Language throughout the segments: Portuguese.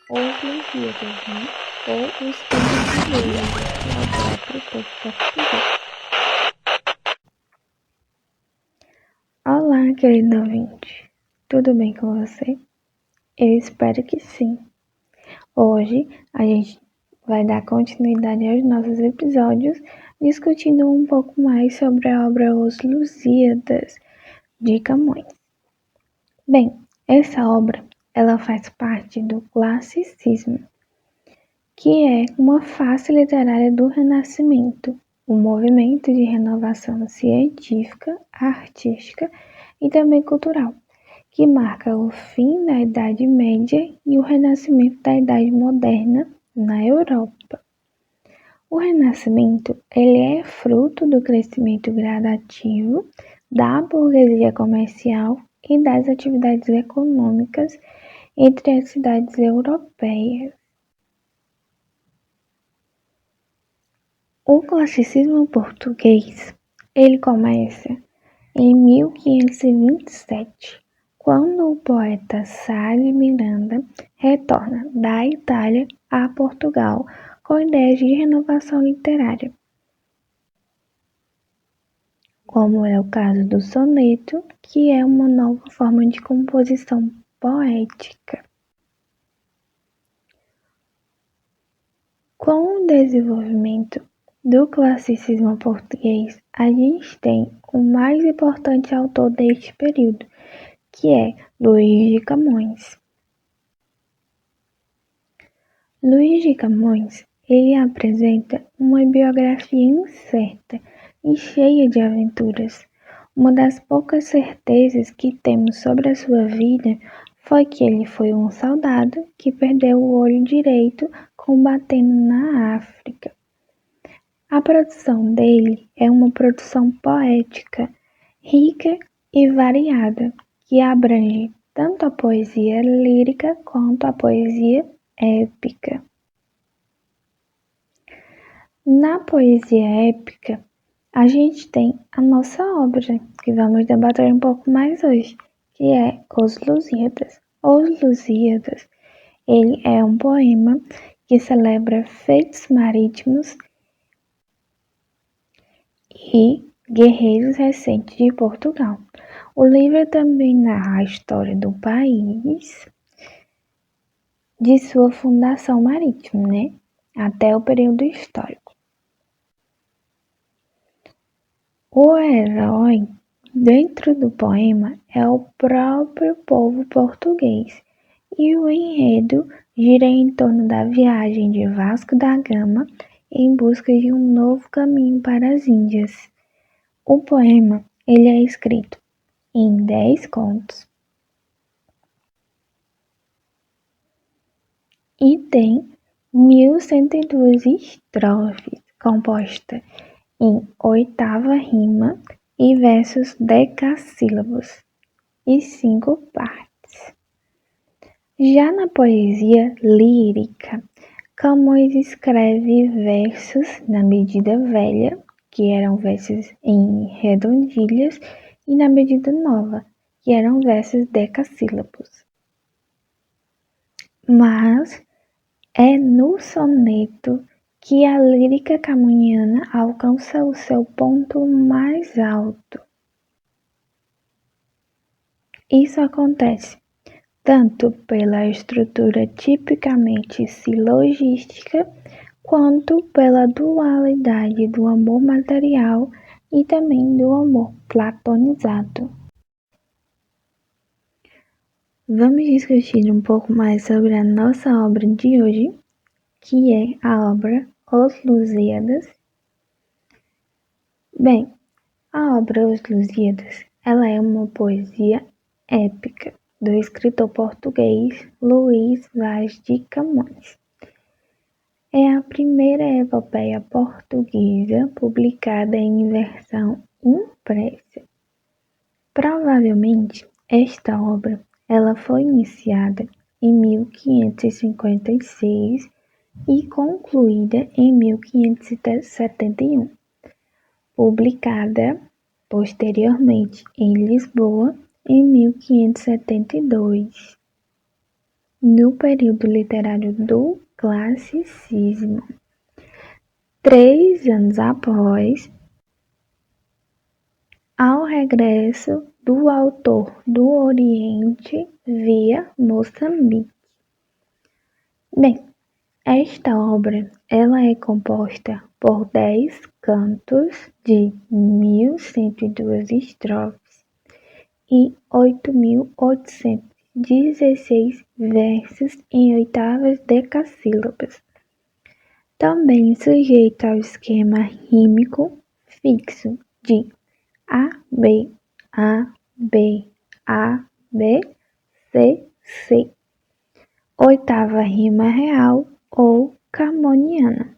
Os Lusíadas, né? Ou os Filhos de Deus, que é o próprio povo português. Olá, querido ouvinte. Tudo bem com você? Eu espero que sim. Hoje a gente vai dar continuidade aos nossos episódios, discutindo um pouco mais sobre a obra Os Lusíadas, de Camões. Bem, essa obra ela faz parte do classicismo, que é uma face literária do Renascimento, um movimento de renovação científica, artística e também cultural, que marca o fim da Idade Média e o renascimento da Idade Moderna na Europa. O Renascimento ele é fruto do crescimento gradativo da burguesia comercial e das atividades econômicas entre as cidades europeias. O classicismo português ele começa em 1527, quando o poeta Sá de Miranda retorna da Itália a Portugal com ideias de renovação literária, como é o caso do soneto, que é uma nova forma de composição poética. Com o desenvolvimento do classicismo português, a gente tem o mais importante autor deste período, que é Luís de Camões. Luís de Camões, ele apresenta uma biografia incerta e cheia de aventuras. Uma das poucas certezas que temos sobre a sua vida foi que ele foi um soldado que perdeu o olho direito combatendo na África. A produção dele é uma produção poética, rica e variada, que abrange tanto a poesia lírica quanto a poesia épica. Na poesia épica, a gente tem a nossa obra, que vamos debater um pouco mais hoje, que é Os Lusíadas. Os Lusíadas, ele é um poema que celebra feitos marítimos e guerreiros recentes de Portugal. O livro também narra a história do país de sua fundação marítima, né? Até o período histórico. O herói dentro do poema é o próprio povo português, e o enredo gira em torno da viagem de Vasco da Gama em busca de um novo caminho para as Índias. O poema ele é escrito em 10 contos e tem 1102 estrofes, composta em oitava rima e versos decassílabos e 5 partes. Já na poesia lírica, Camões escreve versos na medida velha, que eram versos em redondilhas, e na medida nova, que eram versos decassílabos. Mas é no soneto que a lírica camoniana alcança o seu ponto mais alto. Isso acontece tanto pela estrutura tipicamente silogística, quanto pela dualidade do amor material e também do amor platonizado. Vamos discutir um pouco mais sobre a nossa obra de hoje, que é a obra Os Lusíadas. Bem, a obra Os Lusíadas, ela é uma poesia épica do escritor português Luís Vaz de Camões. É a primeira epopeia portuguesa publicada em versão impressa. Provavelmente, esta obra ela foi iniciada em 1556 e concluída em 1571, publicada posteriormente em Lisboa em 1572. no período literário do Classicismo. 3 anos após, ao regresso do autor do Oriente via Moçambique. Bem, esta obra ela é composta por 10 cantos de 1.102 estrofes e 8.816 versos em oitavas decassílabas, também sujeito ao esquema rímico fixo de A, B, A, B, A, B, C, C. Oitava rima real ou camoniana.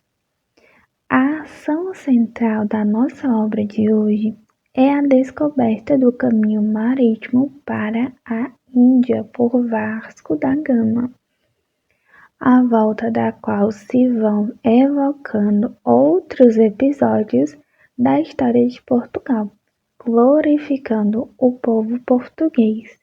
A ação central da nossa obra de hoje é a descoberta do caminho marítimo para a Índia por Vasco da Gama, à volta da qual se vão evocando outros episódios da história de Portugal, glorificando o povo português.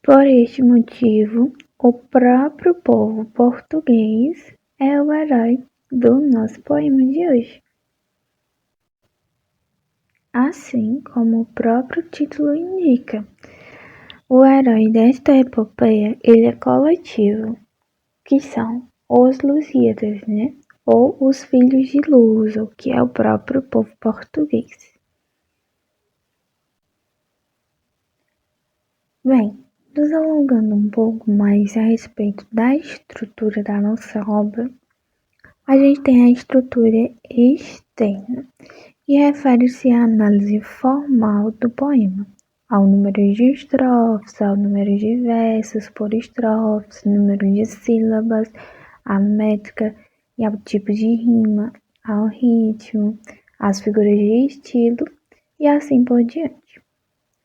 Por este motivo, o próprio povo português é o herói do nosso poema de hoje. Assim como o próprio título indica, o herói desta epopeia ele é coletivo, que são os Lusíadas, ou os filhos de Luso, que é o próprio povo português. Bem, nos alongando um pouco mais a respeito da estrutura da nossa obra, a gente tem a estrutura externa, que refere-se à análise formal do poema, ao número de estrofes, ao número de versos por estrofes, número de sílabas, à métrica e ao tipo de rima, ao ritmo, às figuras de estilo e assim por diante.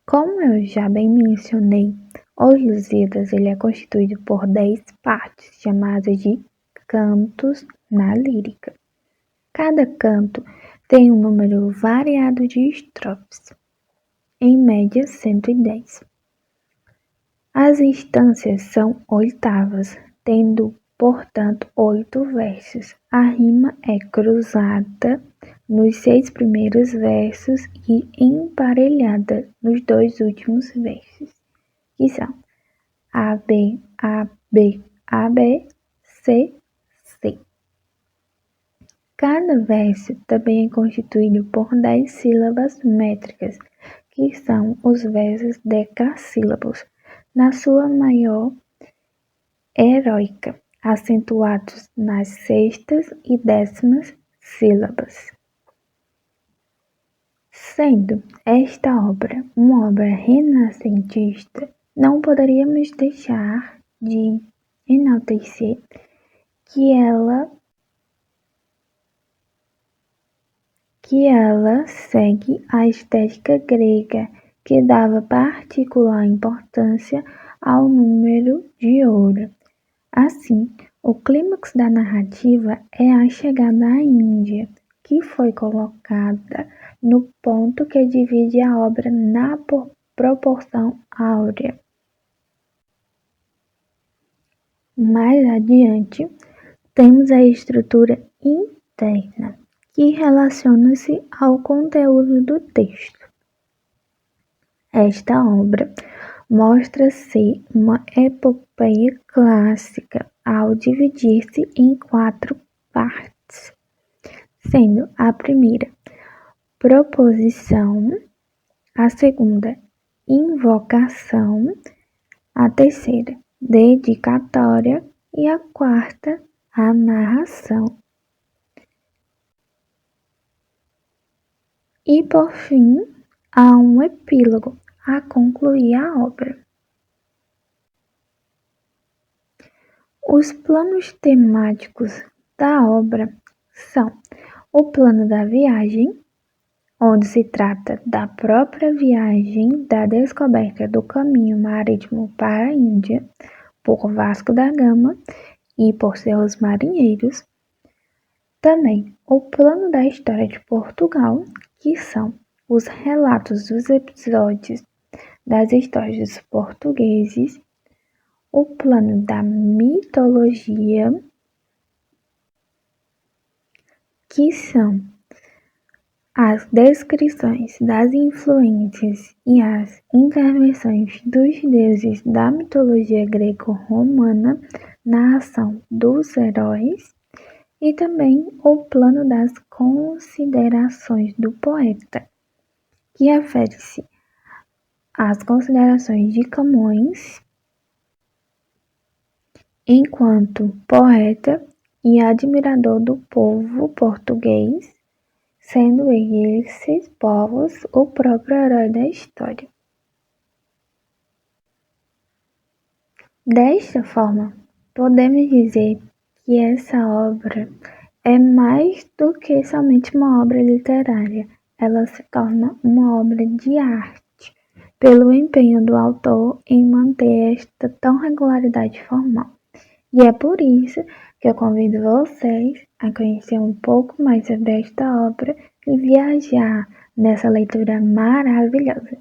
Como eu já bem mencionei, os Lusíadas ele é constituído por 10 partes, chamadas de cantos na lírica. Cada canto tem um número variado de estrofes, em média 110. As instâncias são oitavas, tendo, portanto, 8 versos. A rima é cruzada nos 6 primeiros versos e emparelhada nos 2 últimos versos, que são A, B, A, B, A, B, C, C. Cada verso também é constituído por 10 sílabas métricas, que são os versos decassílabos, na sua maior heróica, acentuados nas sextas e décimas sílabas. Sendo esta obra uma obra renascentista, não poderíamos deixar de enaltecer que ela segue a estética grega, que dava particular importância ao número de ouro. Assim, o clímax da narrativa é a chegada à Índia, que foi colocada no ponto que divide a obra na proporção áurea. Mais adiante, temos a estrutura interna, que relaciona-se ao conteúdo do texto. Esta obra mostra-se uma epopeia clássica ao dividir-se em 4 partes, sendo a primeira proposição, a segunda invocação, a terceira dedicatória e a quarta a narração. E por fim, há um epílogo a concluir a obra. Os planos temáticos da obra são o plano da viagem, onde se trata da própria viagem da descoberta do caminho marítimo para a Índia por Vasco da Gama e por seus marinheiros. Também o plano da história de Portugal, que são os relatos dos episódios das histórias dos portugueses, o plano da mitologia, que são as descrições das influências e as intervenções dos deuses da mitologia greco-romana na ação dos heróis, e também o plano das considerações do poeta, que refere-se às considerações de Camões enquanto poeta e admirador do povo português, sendo esses povos o próprio herói da história. Desta forma, podemos dizer que essa obra é mais do que somente uma obra literária, ela se torna uma obra de arte, pelo empenho do autor em manter esta tão regularidade formal. E é por isso que eu convido vocês a conhecer um pouco mais sobre esta obra e viajar nessa leitura maravilhosa.